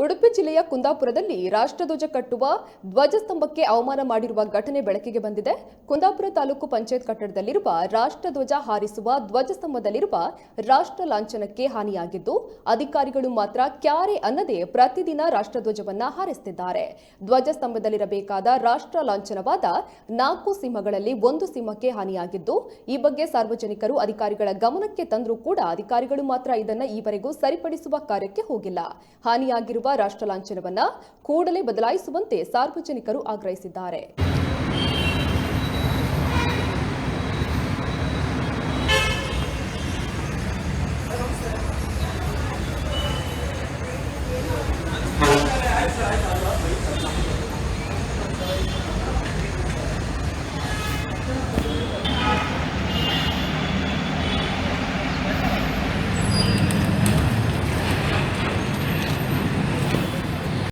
ಉಡುಪಿ ಜಿಲ್ಲೆಯ ಕುಂದಾಪುರದಲ್ಲಿ ರಾಷ್ಟ್ರಧ್ವಜ ಕಟ್ಟುವ ಧ್ವಜಸ್ತಂಭಕ್ಕೆ ಅವಮಾನ ಮಾಡಿರುವ ಘಟನೆ ಬೆಳಕಿಗೆ ಬಂದಿದೆ. ಕುಂದಾಪುರ ತಾಲೂಕು ಪಂಚಾಯತ್ ಕಟ್ಟಡದಲ್ಲಿರುವ ರಾಷ್ಟ್ರಧ್ವಜ ಹಾರಿಸುವ ಧ್ವಜಸ್ತಂಭದಲ್ಲಿರುವ ರಾಷ್ಟ್ರ ಲಾಂಛನಕ್ಕೆ ಹಾನಿಯಾಗಿದ್ದು, ಅಧಿಕಾರಿಗಳು ಮಾತ್ರ ಕ್ಯಾರೆ ಅನ್ನದೇ ಪ್ರತಿದಿನ ರಾಷ್ಟ್ರಧ್ವಜವನ್ನ ಹಾರಿಸುತ್ತಿದ್ದಾರೆ. ಧ್ವಜಸ್ತಂಭದಲ್ಲಿರಬೇಕಾದ ರಾಷ್ಟ್ರ ಲಾಂಛನವಾದ 4 ಸಿಂಹಗಳಲ್ಲಿ 1 ಸಿಂಹಕ್ಕೆ ಹಾನಿಯಾಗಿದ್ದು, ಈ ಬಗ್ಗೆ ಸಾರ್ವಜನಿಕರು ಅಧಿಕಾರಿಗಳ ಗಮನಕ್ಕೆ ತಂದರೂ ಕೂಡ ಅಧಿಕಾರಿಗಳು ಮಾತ್ರ ಇದನ್ನು ಈವರೆಗೂ ಸರಿಪಡಿಸುವ ಕಾರ್ಯಕ್ಕೆ ಹೋಗಿಲ್ಲ. ಹಾನಿಯಾಗಿರುವ ರಾಷ್ಟ್ರ ಲಾಂಛನವನ್ನ ಕೂಡಲೇ ಬದಲಾಯಿಸುವಂತೆ ಸಾರ್ವಜನಿಕರು ಆಗ್ರಹಿಸಿದ್ದಾರೆ.